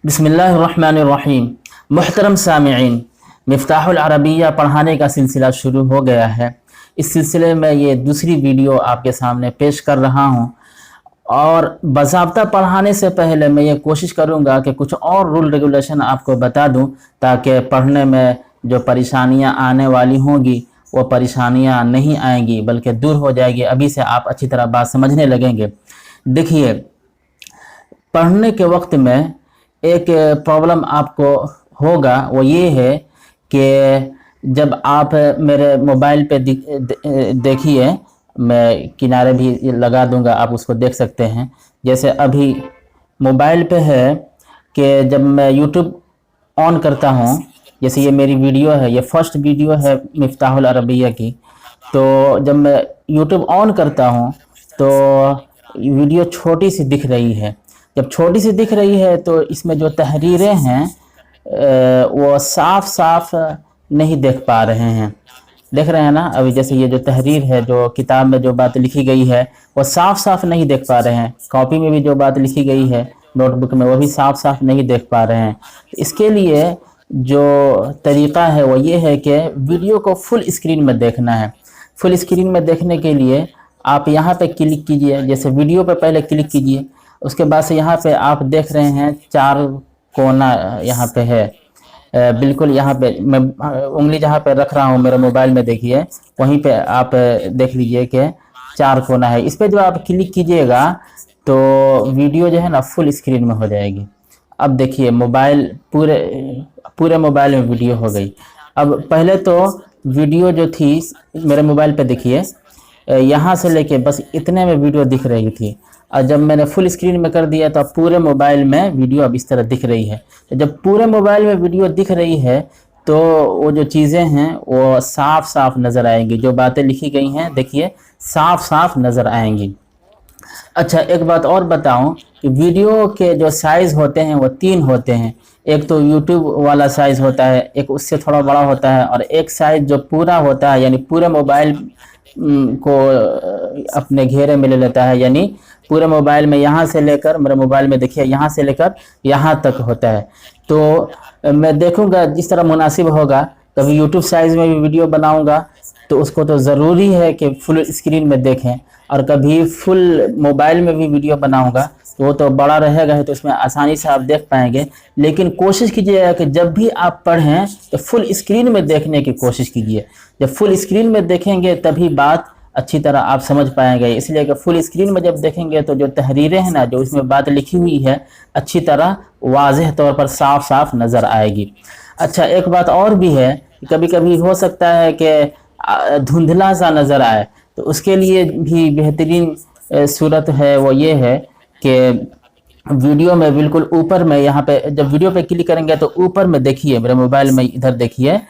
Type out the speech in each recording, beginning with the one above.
बिस्मिल्लाहिर्रहमानिर्रहीम। मुहतरम सामिईन, मिफ्ताहुल अरबिया पढ़ाने का सिलसिला शुरू हो गया है। इस सिलसिले में ये दूसरी वीडियो आपके सामने पेश कर रहा हूँ और बाज़ाब्ता पढ़ाने से पहले मैं ये कोशिश करूँगा कि कुछ और रूल रेगुलेशन आपको बता दूँ ताकि पढ़ने में जो परेशानियाँ आने वाली होंगी वो परेशानियाँ नहीं आएंगी बल्कि दूर हो जाएगी। अभी से आप अच्छी तरह बात समझने लगेंगे। देखिए, पढ़ने के वक्त में एक प्रॉब्लम आपको होगा, वो ये है कि जब आप मेरे मोबाइल पे देखिए, मैं किनारे भी लगा दूंगा, आप उसको देख सकते हैं। जैसे अभी मोबाइल पे है कि जब मैं यूट्यूब ऑन करता हूँ, जैसे ये मेरी वीडियो है, ये फर्स्ट वीडियो है मिफ्ताहुल अरबिया की। तो जब मैं यूट्यूब ऑन करता हूँ तो वीडियो छोटी सी दिख रही है। जब छोटी सी दिख रही है तो इसमें जो तहरीरें हैं वो साफ साफ नहीं देख पा रहे हैं। देख रहे हैं ना, अभी जैसे ये जो तहरीर है, जो किताब में जो बात लिखी गई है वो साफ साफ नहीं देख पा रहे हैं। कॉपी में भी जो बात लिखी गई है नोटबुक में, वो भी साफ साफ नहीं देख पा रहे हैं। इसके लिए जो तरीक़ा है वो ये है कि वीडियो को फुल स्क्रीन में देखना है। फुल स्क्रीन में देखने के लिए आप यहाँ पे क्लिक कीजिए। जैसे वीडियो पे पहले क्लिक कीजिए, उसके बाद से यहाँ पे आप देख रहे हैं चार कोना यहाँ पे है। बिल्कुल यहाँ पे मैं उंगली जहाँ पे रख रहा हूँ मेरे मोबाइल में, देखिए वहीं पे आप देख लीजिए कि चार कोना है। इस पे जो आप क्लिक कीजिएगा तो वीडियो जो है ना फुल स्क्रीन में हो जाएगी। अब देखिए मोबाइल पूरे मोबाइल में वीडियो हो गई। अब पहले तो वीडियो जो थी मेरे मोबाइल पे देखिए, यहाँ से लेके बस इतने में वीडियो दिख रही थी, और जब मैंने फुल स्क्रीन में कर दिया तो पूरे मोबाइल में वीडियो अब इस तरह दिख रही है। तो जब पूरे मोबाइल में वीडियो दिख रही है तो वो जो चीज़ें हैं वो साफ साफ नज़र आएंगी। जो बातें लिखी गई हैं देखिए साफ साफ नज़र आएंगी। अच्छा, एक बात और बताऊं कि वीडियो के जो साइज़ होते हैं वो तीन होते हैं। एक तो यूट्यूब वाला साइज़ होता है, एक उससे थोड़ा बड़ा होता है, और एक साइज़ जो पूरा होता है यानी पूरे मोबाइल को अपने घेरे में ले लेता है। यानी पूरे मोबाइल में यहाँ से लेकर, मेरे मोबाइल में देखिए यहाँ से लेकर यहाँ तक होता है। तो मैं देखूँगा जिस तरह मुनासिब होगा। कभी यूट्यूब साइज़ में भी वीडियो बनाऊँगा तो उसको तो ज़रूरी है कि फुल स्क्रीन में देखें, और कभी फुल मोबाइल में भी वीडियो बनाऊँगा तो वो तो बड़ा रहेगा है, तो उसमें आसानी से आप देख पाएंगे। लेकिन कोशिश कीजिएगा कि जब भी आप पढ़ें तो फुल स्क्रीन में देखने की कोशिश कीजिए। जब फुल स्क्रीन में देखेंगे तभी बात अच्छी तरह आप समझ पाएंगे। इसलिए कि फुल स्क्रीन में जब देखेंगे तो जो तहरीरें हैं ना, जो इसमें बात लिखी हुई है, अच्छी तरह वाज़ेह तौर पर साफ साफ नज़र आएगी। अच्छा, एक बात और भी है, कभी कभी हो सकता है कि धुंधला सा नज़र आए, तो उसके लिए भी बेहतरीन सूरत है वो ये है कि वीडियो में बिल्कुल ऊपर में, यहाँ पे जब वीडियो पे क्लिक करेंगे तो ऊपर में देखिए मेरे मोबाइल में, इधर देखिए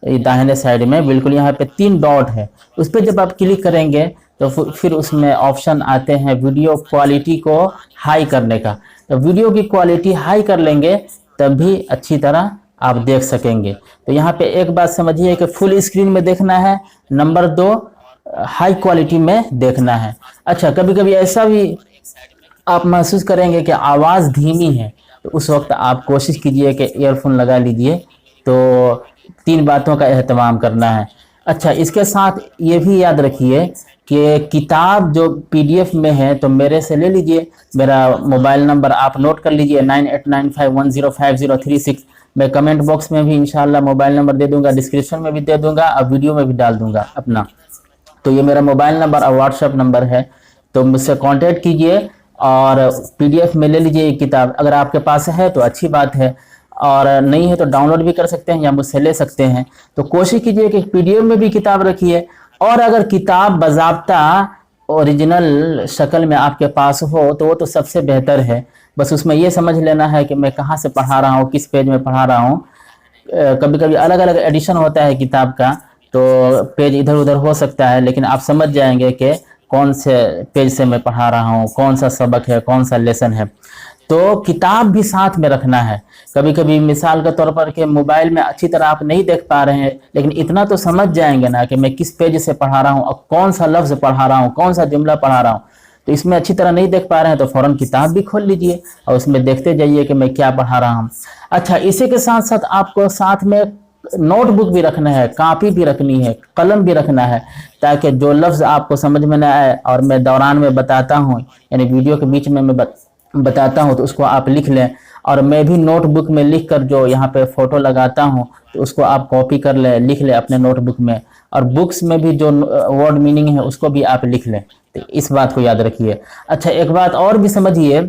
दाहिने साइड में बिल्कुल यहाँ पे तीन डॉट है। उस पर जब आप क्लिक करेंगे तो फिर उसमें ऑप्शन आते हैं वीडियो क्वालिटी को हाई करने का। तो वीडियो की क्वालिटी हाई कर लेंगे तभी अच्छी तरह आप देख सकेंगे। तो यहाँ पे एक बात समझिए कि फुल स्क्रीन में देखना है, नंबर 2 हाई क्वालिटी में देखना है। अच्छा, कभी कभी ऐसा भी आप महसूस करेंगे कि आवाज़ धीमी है, तो उस वक्त आप कोशिश कीजिए कि ईयरफोन लगा लीजिए। तो तीन बातों का एहतमाम करना है। अच्छा, इसके साथ ये भी याद रखिए कि किताब जो PDF में है तो मेरे से ले लीजिए। मेरा मोबाइल नंबर आप नोट कर लीजिए 9895105036। मैं कमेंट बॉक्स में भी इंशाल्लाह मोबाइल नंबर दे दूंगा, डिस्क्रिप्शन में भी दे दूंगा और वीडियो में भी डाल दूंगा अपना। तो ये मेरा मोबाइल नंबर और व्हाट्सएप नंबर है, तो मुझसे कांटेक्ट कीजिए और PDF में ले लीजिए ये किताब। अगर आपके पास है तो अच्छी बात है, और नहीं है तो डाउनलोड भी कर सकते हैं या मुझसे ले सकते हैं। तो कोशिश कीजिए कि PDF में भी किताब रखिए, और अगर किताब बाज़ाब्ता ओरिजिनल शक्ल में आपके पास हो तो वो तो सबसे बेहतर है। बस उसमें ये समझ लेना है कि मैं कहाँ से पढ़ा रहा हूँ, किस पेज में पढ़ा रहा हूँ। कभी कभी अलग अलग एडिशन होता है किताब का, तो पेज इधर उधर हो सकता है, लेकिन आप समझ जाएंगे कि कौन से पेज से मैं पढ़ा रहा हूँ, कौन सा सबक है, कौन सा लेसन है। तो किताब भी साथ में रखना है। कभी कभी मिसाल के तौर पर कि मोबाइल में अच्छी तरह आप नहीं देख पा रहे हैं, लेकिन इतना तो समझ जाएंगे ना कि मैं किस पेज से पढ़ा रहा हूँ और कौन सा लफ्ज़ पढ़ा रहा हूँ, कौन सा जुमला पढ़ा रहा हूँ। तो इसमें अच्छी तरह नहीं देख पा रहे हैं तो फ़ौरन किताब भी खोल लीजिए और उसमें देखते जाइए कि मैं क्या पढ़ा रहा हूँ। अच्छा, इसी के साथ साथ आपको साथ में नोटबुक भी रखना है, कॉपी भी रखनी है, कलम भी रखना है, ताकि जो लफ्ज़ आपको समझ में ना आए और मैं दौरान में बताता हूँ, यानी वीडियो के बीच में मैं बताता हूँ, तो उसको आप लिख लें। और मैं भी नोटबुक में लिख कर जो यहाँ पे फ़ोटो लगाता हूँ तो उसको आप कॉपी कर लें, लिख लें अपने नोटबुक में। और बुक्स में भी जो वर्ड मीनिंग है उसको भी आप लिख लें। तो इस बात को याद रखिए। अच्छा, एक बात और भी समझिए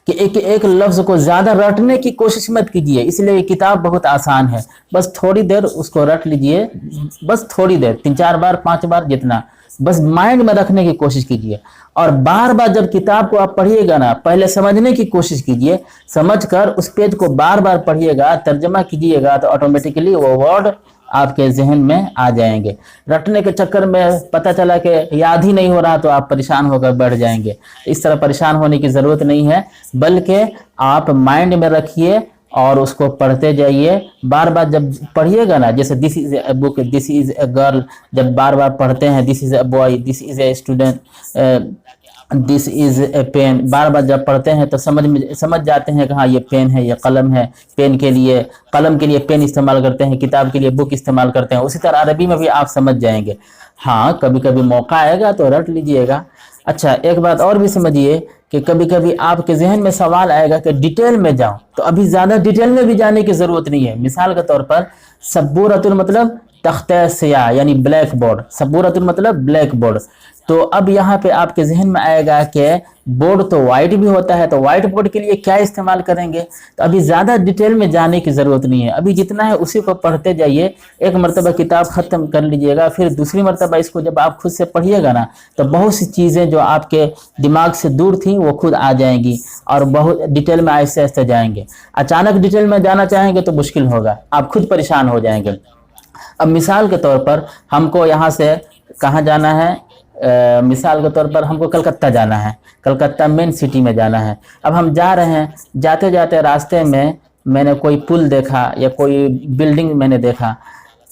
कि एक एक लफ्ज़ को ज़्यादा रटने की कोशिश मत कीजिए, इसलिए ये किताब बहुत आसान है। बस थोड़ी देर उसको रट लीजिए, बस थोड़ी देर, 3-4 बार 5 बार जितना, बस माइंड में रखने की कोशिश कीजिए। और बार बार जब किताब को आप पढ़िएगा ना, पहले समझने की कोशिश कीजिए, समझकर उस पेज को बार बार पढ़िएगा, तर्जमा कीजिएगा, तो ऑटोमेटिकली वो वर्ड आपके जहन में आ जाएंगे। रटने के चक्कर में पता चला कि याद ही नहीं हो रहा तो आप परेशान होकर बैठ जाएंगे। इस तरह परेशान होने की ज़रूरत नहीं है, बल्कि आप माइंड में रखिए और उसको पढ़ते जाइए। बार बार जब पढ़िएगा ना, जैसे this is a book, this is a girl, जब बार बार पढ़ते हैं this is a boy, this is a student, this is a pen, बार बार जब पढ़ते हैं तो समझ जाते हैं कि हाँ ये पेन है, ये कलम है। पेन के लिए, कलम के लिए पेन इस्तेमाल करते हैं, किताब के लिए बुक इस्तेमाल करते हैं। उसी तरह अरबी में भी आप समझ जाएंगे। हाँ, कभी कभी मौका आएगा तो रट लीजिएगा। अच्छा, एक बात और भी समझिए कि कभी कभी आपके जहन में सवाल आएगा कि डिटेल में जाऊं, तो अभी ज़्यादा डिटेल में भी जाने की ज़रूरत नहीं है। मिसाल के तौर पर सबूरतुल मतलब तख्ते स्याह यानी ब्लैक बोर्ड, सबूरतुल मतलब ब्लैक बोर्ड। तो अब यहाँ पे आपके जहन में आएगा कि बोर्ड तो वाइट भी होता है, तो वाइट बोर्ड के लिए क्या इस्तेमाल करेंगे। तो अभी ज़्यादा डिटेल में जाने की ज़रूरत नहीं है, अभी जितना है उसी को पढ़ते जाइए। एक मरतबा किताब ख़त्म कर लीजिएगा, फिर दूसरी मरतबा इसको जब आप खुद से पढ़िएगा ना, तो बहुत सी चीज़ें जो आपके दिमाग से दूर थी वो खुद आ जाएंगी और बहुत डिटेल में आहिस्ते आहिस्ते जाएंगे। अचानक डिटेल में जाना चाहेंगे तो मुश्किल होगा, आप खुद परेशान हो जाएंगे। अब मिसाल के तौर पर हमको यहाँ से कहाँ जाना है, मिसाल के तौर पर हमको कलकत्ता जाना है, कलकत्ता मेन सिटी में जाना है। अब हम जा रहे हैं, जाते जाते रास्ते में मैंने कोई पुल देखा या कोई बिल्डिंग मैंने देखा,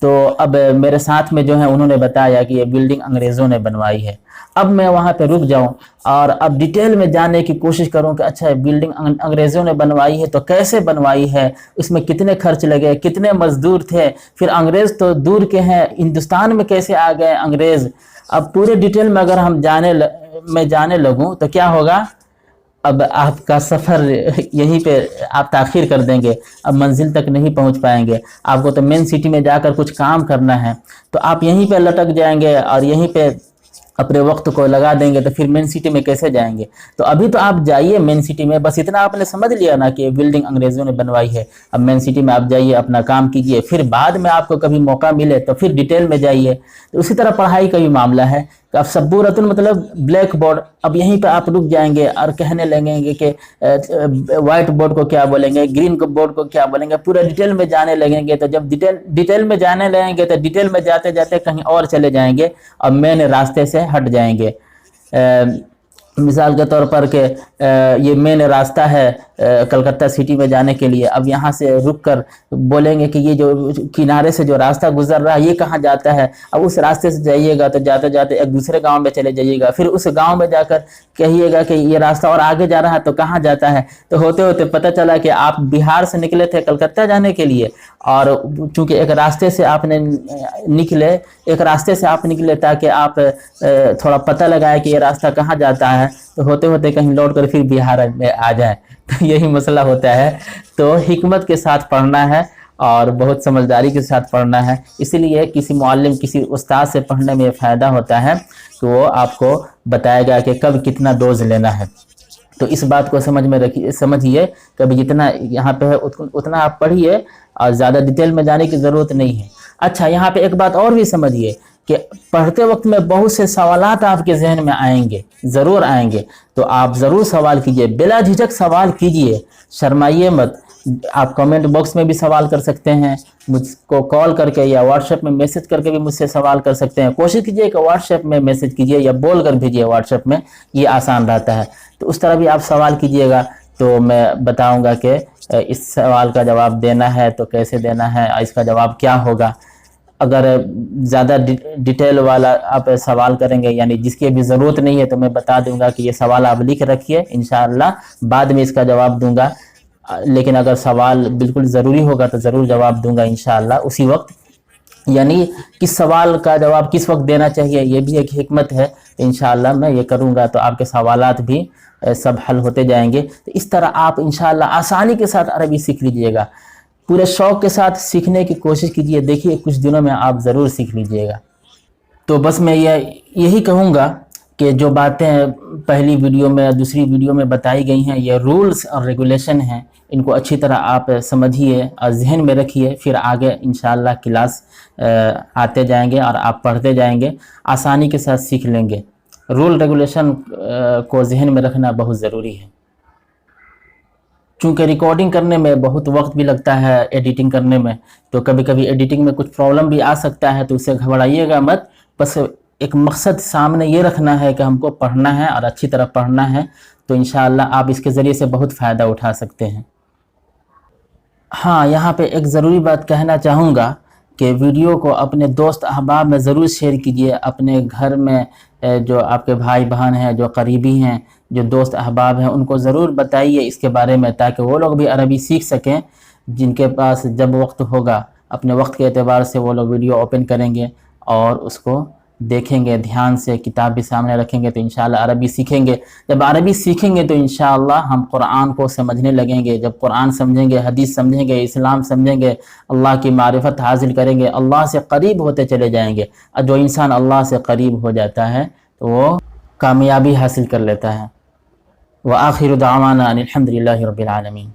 तो अब मेरे साथ में जो है उन्होंने बताया कि ये बिल्डिंग अंग्रेज़ों ने बनवाई है। अब मैं वहाँ पे रुक जाऊँ और अब डिटेल में जानने की कोशिश करूँ कि अच्छा बिल्डिंग अंग्रेज़ों ने बनवाई है तो कैसे बनवाई है, उसमें कितने खर्च लगे, कितने मज़दूर थे, फिर अंग्रेज़ तो दूर के हैं, हिंदुस्तान में कैसे आ गए अंग्रेज़। अब पूरे डिटेल में अगर हम जाने लगूँ तो क्या होगा, अब आपका सफ़र यहीं पे आप ताख़ीर कर देंगे, अब मंजिल तक नहीं पहुंच पाएंगे। आपको तो मेन सिटी में जाकर कुछ काम करना है, तो आप यहीं पे लटक जाएंगे और यहीं पे अपने वक्त को लगा देंगे, तो फिर मेन सिटी में कैसे जाएंगे। तो अभी तो आप जाइए मेन सिटी में, बस इतना आपने समझ लिया ना कि बिल्डिंग अंग्रेज़ों ने बनवाई है। अब मेन सिटी में आप जाइए, अपना काम कीजिए, फिर बाद में आपको कभी मौका मिले तो फिर डिटेल में जाइए। तो उसी तरह पढ़ाई का भी मामला है कि अब सबूरतुन मतलब ब्लैक बोर्ड, अब यहीं पर आप रुक जाएंगे और कहने लगेंगे कि वाइट बोर्ड को क्या बोलेंगे, ग्रीन बोर्ड को क्या बोलेंगे, पूरा डिटेल में जाने लगेंगे। तो जब डिटेल में जाने लगेंगे तो डिटेल में जाते जाते कहीं और चले जाएंगे और मेन रास्ते से हट जाएंगे। मिसाल के तौर पर कि ये मेन रास्ता है कलकत्ता सिटी में जाने के लिए, अब यहाँ से रुककर बोलेंगे कि ये जो किनारे से जो रास्ता गुजर रहा है ये कहाँ जाता है। अब उस रास्ते से जाइएगा तो जाते जाते एक दूसरे गांव में चले जाइएगा, फिर उस गांव में जाकर कहिएगा कि ये रास्ता और आगे जा रहा है तो कहाँ जाता है। तो होते होते पता चला कि आप बिहार से निकले थे कलकत्ता जाने के लिए, और चूँकि एक रास्ते से आपने निकले ताकि आप थोड़ा पता लगाए कि ये रास्ता कहाँ जाता है, तो होते होते कहीं लौट कर फिर बिहार में आ जाए। तो यही मसला होता है। तो हिकमत के साथ पढ़ना है और बहुत समझदारी के साथ पढ़ना है। इसीलिए किसी मुअल्लिम, किसी उस्ताद से पढ़ने में फ़ायदा होता है कि वो आपको बताएगा कि कब कितना डोज लेना है। तो इस बात को समझिए, कभी जितना यहाँ पे है उतना आप पढ़िए और ज़्यादा डिटेल में जाने की ज़रूरत नहीं है। अच्छा, यहाँ पे एक बात और भी समझिए कि पढ़ते वक्त में बहुत से सवालात आपके जहन में आएंगे, ज़रूर आएंगे। तो आप ज़रूर सवाल कीजिए, बिला झिझक सवाल कीजिए, शर्माइए मत। आप कमेंट बॉक्स में भी सवाल कर सकते हैं, मुझको कॉल करके या व्हाट्सएप में मैसेज करके भी मुझसे सवाल कर सकते हैं। कोशिश कीजिए कि व्हाट्सएप में मैसेज कीजिए या बोल कर भेजिए व्हाट्सएप में, ये आसान रहता है। तो उस तरह भी आप सवाल कीजिएगा तो मैं बताऊँगा कि इस सवाल का जवाब देना है तो कैसे देना है, इसका जवाब क्या होगा। اگر زیادہ ڈیٹیل والا آپ سوال کریں گے یعنی جس کی ابھی ضرورت نہیں ہے تو میں بتا دوں گا کہ یہ سوال آپ لکھ رکھیے، انشاءاللہ بعد میں اس کا جواب دوں گا، لیکن اگر سوال بالکل ضروری ہوگا تو ضرور جواب دوں گا انشاءاللہ اسی وقت۔ یعنی کس سوال کا جواب کس وقت دینا چاہیے یہ بھی ایک حکمت ہے، انشاءاللہ میں یہ کروں گا تو آپ کے سوالات بھی سب حل ہوتے جائیں گے۔ تو اس طرح آپ انشاءاللہ آسانی کے ساتھ عربی سیکھ لیجئے گا، پورے شوق کے ساتھ سیکھنے کی کوشش کیجئے، دیکھیے کچھ دنوں میں آپ ضرور سیکھ لیجئے گا۔ تو بس میں یہی کہوں گا کہ جو باتیں پہلی ویڈیو میں دوسری ویڈیو میں بتائی گئی ہیں یہ رولز اور ریگولیشن ہیں، ان کو اچھی طرح آپ سمجھیے اور ذہن میں رکھیے، پھر آگے انشاءاللہ کلاس آتے جائیں گے اور آپ پڑھتے جائیں گے، آسانی کے ساتھ سیکھ لیں گے۔ رول ریگولیشن کو ذہن میں رکھنا بہت ضروری ہے، چونکہ ریکارڈنگ کرنے میں بہت وقت بھی لگتا ہے، ایڈیٹنگ کرنے میں، تو کبھی کبھی ایڈیٹنگ میں کچھ پرابلم بھی آ سکتا ہے، تو اسے گھبرائیے گا مت، بس ایک مقصد سامنے یہ رکھنا ہے کہ ہم کو پڑھنا ہے اور اچھی طرح پڑھنا ہے، تو انشاءاللہ آپ اس کے ذریعے سے بہت فائدہ اٹھا سکتے ہیں۔ ہاں، یہاں پہ ایک ضروری بات کہنا چاہوں گا کہ ویڈیو کو اپنے دوست احباب میں ضرور شیئر کیجئے، اپنے گھر میں جو آپ کے بھائی بہن ہیں، جو قریبی ہیں، جو دوست احباب ہیں، ان کو ضرور بتائیے اس کے بارے میں، تاکہ وہ لوگ بھی عربی سیکھ سکیں، جن کے پاس جب وقت ہوگا اپنے وقت کے اعتبار سے وہ لوگ ویڈیو اوپن کریں گے اور اس کو دیکھیں گے دھیان سے، کتاب بھی سامنے رکھیں گے تو انشاءاللہ عربی سیکھیں گے۔ جب عربی سیکھیں گے تو انشاءاللہ ہم قرآن کو سمجھنے لگیں گے، جب قرآن سمجھیں گے، حدیث سمجھیں گے، اسلام سمجھیں گے، اللہ کی معرفت حاصل کریں گے، اللہ سے قریب ہوتے چلے جائیں گے، اور جو انسان اللہ سے قریب ہو جاتا ہے تو وہ کامیابی حاصل کر لیتا ہے۔ وآخر دعوانا ان الحمد للہ رب العالمین۔